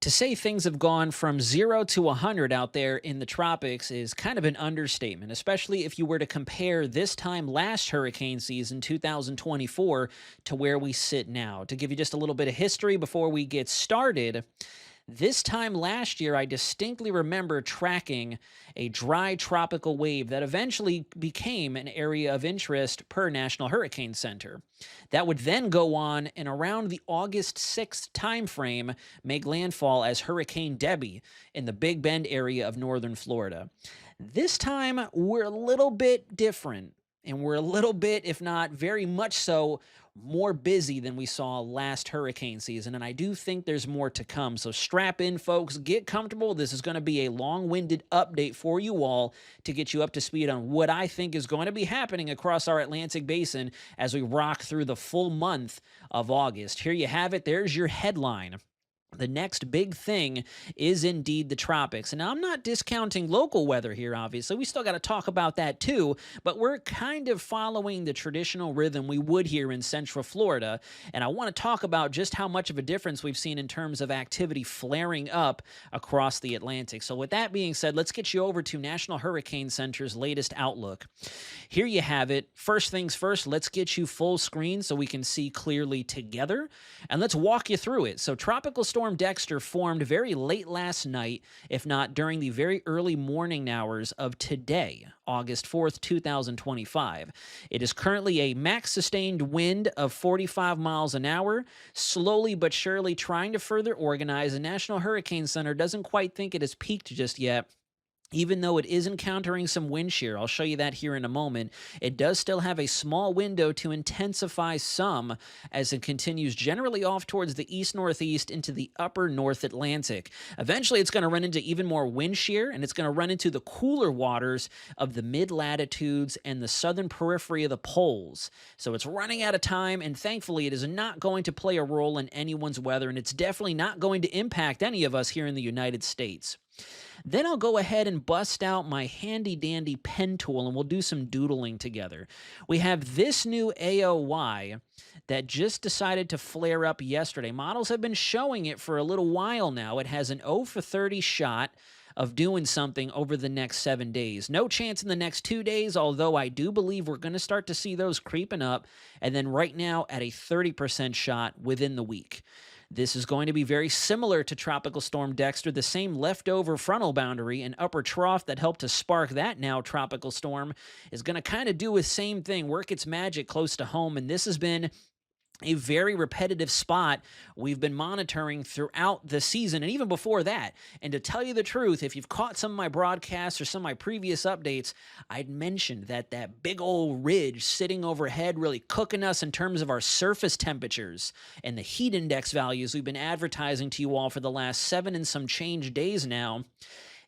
To say things have gone from 0 to 100 out there in the tropics is kind of an understatement, especially if you were to compare this time last hurricane season, 2024, to where we sit now. To give you just a little bit of history before we get started, this time last year, I distinctly remember tracking a dry tropical wave that eventually became an area of interest per National Hurricane Center. That would then go on and around the August 6th timeframe make landfall as Hurricane Debbie in the Big Bend area of northern Florida. This time, we're a little bit different. And we're a little bit, if not very much so, more busy than we saw last hurricane season. And I do think there's more to come. So strap in, folks. Get comfortable. This is going to be a long winded update for you all to get you up to speed on what I think is going to be happening across our Atlantic basin as we rock through the full month of August. Here you have it. There's your headline. The next big thing is indeed the tropics. And now I'm not discounting local weather here, obviously. We still got to talk about that too, but we're kind of following the traditional rhythm we would here in Central Florida. And I want to talk about just how much of a difference we've seen in terms of activity flaring up across the Atlantic. So with that being said, let's get you over to National Hurricane Center's latest outlook. Here you have it. First things first, let's get you full screen so we can see clearly together. And let's walk you through it. So Tropical Storm Dexter formed very late last night, if not during the very early morning hours of today, August 4th, 2025. It is currently a max sustained wind of 45 miles an hour, slowly but surely trying to further organize. The National Hurricane Center doesn't quite think it has peaked just yet, even though it is encountering some wind shear. I'll show you that here in a moment. It does still have a small window to intensify some as it continues generally off towards the east-northeast into the upper North Atlantic. Eventually, it's going to run into even more wind shear, and it's going to run into the cooler waters of the mid-latitudes and the southern periphery of the poles. So it's running out of time, and thankfully, it is not going to play a role in anyone's weather, and it's definitely not going to impact any of us here in the United States. Then I'll go ahead and bust out my handy dandy pen tool and we'll do some doodling together. We have this new AOY that just decided to flare up yesterday. Models have been showing it for a little while now. It has an 0 for 30 shot of doing something over the next 7 days. No chance in the next 2 days, although I do believe we're going to start to see those creeping up. And then right now at a 30% shot within the week. This is going to be very similar to Tropical Storm Dexter, the same leftover frontal boundary and upper trough that helped to spark that now tropical storm is going to kind of do the same thing, work its magic close to home, and this has been a very repetitive spot we've been monitoring throughout the season and even before that. And to tell you the truth, if you've caught some of my broadcasts or some of my previous updates, I'd mentioned that that big old ridge sitting overhead really cooking us in terms of our surface temperatures and the heat index values we've been advertising to you all for the last 7 and some change days now.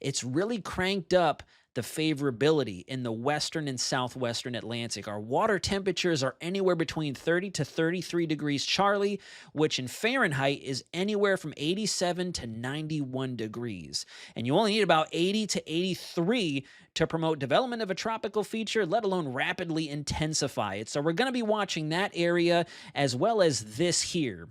It's really cranked up the favorability in the western and southwestern Atlantic. Our water temperatures are anywhere between 30 to 33 degrees Charlie, which in Fahrenheit is anywhere from 87 to 91 degrees. And you only need about 80 to 83 to promote development of a tropical feature, let alone rapidly intensify it. So we're going to be watching that area as well as this here.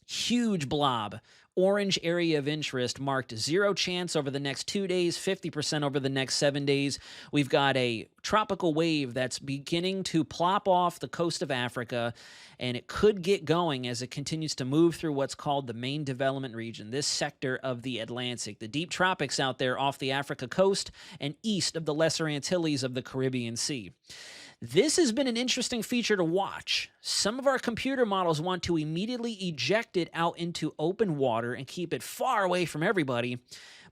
Huge blob. Orange area of interest marked 0 chance over the next 2 days, 50% over the next 7 days. We've got a tropical wave that's beginning to plop off the coast of Africa, and it could get going as it continues to move through what's called the main development region, this sector of the Atlantic, the deep tropics out there off the Africa coast and east of the Lesser Antilles of the Caribbean Sea. This has been an interesting feature to watch. Some of our computer models want to immediately eject it out into open water and keep it far away from everybody,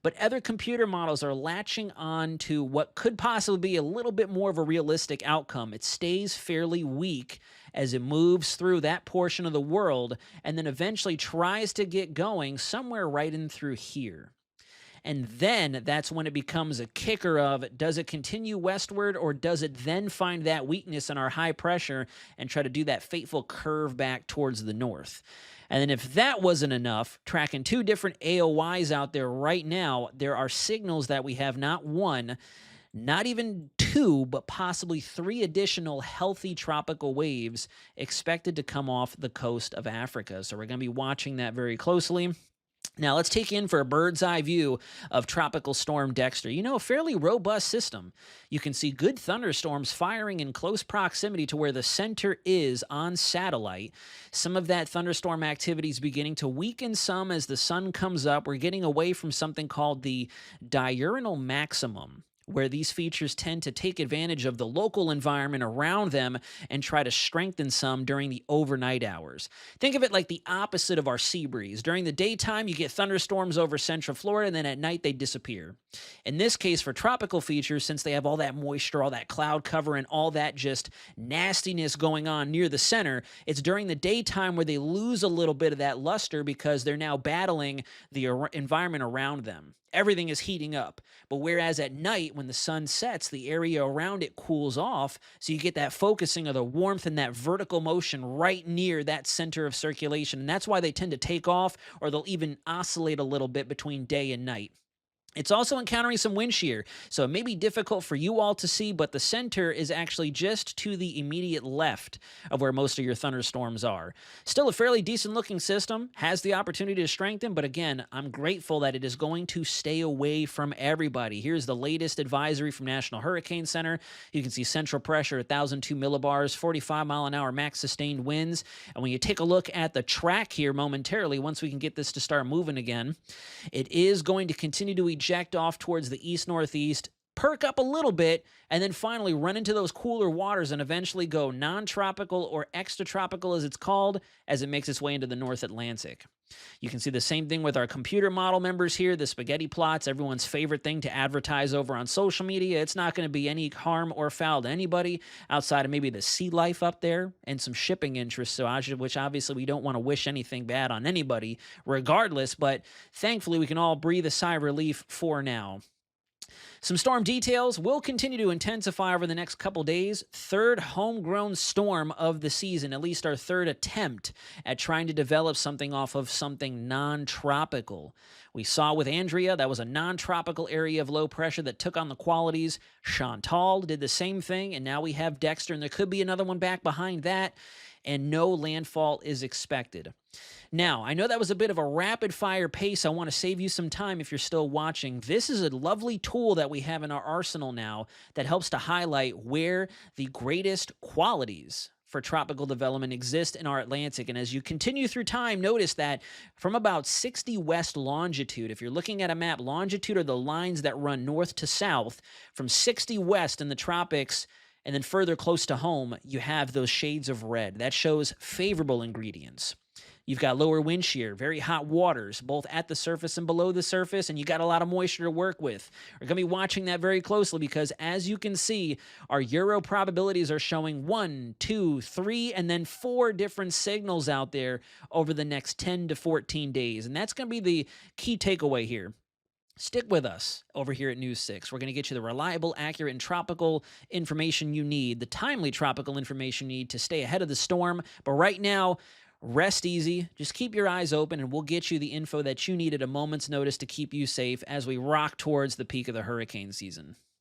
but other computer models are latching on to what could possibly be a little bit more of a realistic outcome. It stays fairly weak as it moves through that portion of the world and then eventually tries to get going somewhere right in through here. And then that's when it becomes a kicker of, does it continue westward or does it then find that weakness in our high pressure and try to do that fateful curve back towards the north? And then if that wasn't enough, tracking 2 different AOYs out there right now, there are signals that we have not 1, not even 2, but possibly 3 additional healthy tropical waves expected to come off the coast of Africa. So we're going to be watching that very closely. Now, let's take in for a bird's eye view of Tropical Storm Dexter. A fairly robust system. You can see good thunderstorms firing in close proximity to where the center is on satellite. Some of that thunderstorm activity is beginning to weaken some as the sun comes up. We're getting away from something called the diurnal maximum, where these features tend to take advantage of the local environment around them and try to strengthen some during the overnight hours. Think of it like the opposite of our sea breeze. During the daytime, you get thunderstorms over central Florida, and then at night they disappear. In this case, for tropical features, since they have all that moisture, all that cloud cover, and all that just nastiness going on near the center, it's during the daytime where they lose a little bit of that luster because they're now battling the environment around them. Everything is heating up. But whereas at night, when the sun sets, the area around it cools off. So you get that focusing of the warmth and that vertical motion right near that center of circulation. And that's why they tend to take off, or they'll even oscillate a little bit between day and night. It's also encountering some wind shear, so it may be difficult for you all to see, but the center is actually just to the immediate left of where most of your thunderstorms are. Still a fairly decent looking system, has the opportunity to strengthen, but again, I'm grateful that it is going to stay away from everybody. Here's the latest advisory from National Hurricane Center. You can see central pressure at 1,002 millibars, 45-mile-an-hour max sustained winds. And when you take a look at the track here momentarily, once we can get this to start moving again, it is going to continue to eject off towards the east-northeast, perk up a little bit, and then finally run into those cooler waters and eventually go non-tropical, or extratropical as it's called, as it makes its way into the North Atlantic. You can see the same thing with our computer model members here, the spaghetti plots, everyone's favorite thing to advertise over on social media. It's not going to be any harm or foul to anybody outside of maybe the sea life up there and some shipping interests, which obviously we don't want to wish anything bad on anybody regardless, but thankfully we can all breathe a sigh of relief for now. Some storm details will continue to intensify over the next couple days. Third homegrown storm of the season, at least our third attempt at trying to develop something off of something non-tropical. We saw with Andrea, that was a non-tropical area of low pressure that took on the qualities. Chantal did the same thing, and now we have Dexter, and there could be another one back behind that, and no landfall is expected. Now, I know that was a bit of a rapid-fire pace. I want to save you some time if you're still watching. This is a lovely tool that we have in our arsenal now that helps to highlight where the greatest qualities for tropical development exist in our Atlantic. And as you continue through time, notice that from about 60 west longitude, if you're looking at a map, longitude are the lines that run north to south. From 60 west in the tropics, and then further close to home, you have those shades of red. That shows favorable ingredients. You've got lower wind shear, very hot waters, both at the surface and below the surface, and you got a lot of moisture to work with. We're going to be watching that very closely because, as you can see, our Euro probabilities are showing 1, 2, 3, and then 4 different signals out there over the next 10 to 14 days. And that's going to be the key takeaway here. Stick with us over here at News 6. We're going to get you the reliable, accurate, and tropical information you need, the timely tropical information you need to stay ahead of the storm. But right now, rest easy. Just keep your eyes open, and we'll get you the info that you need at a moment's notice to keep you safe as we rock towards the peak of the hurricane season.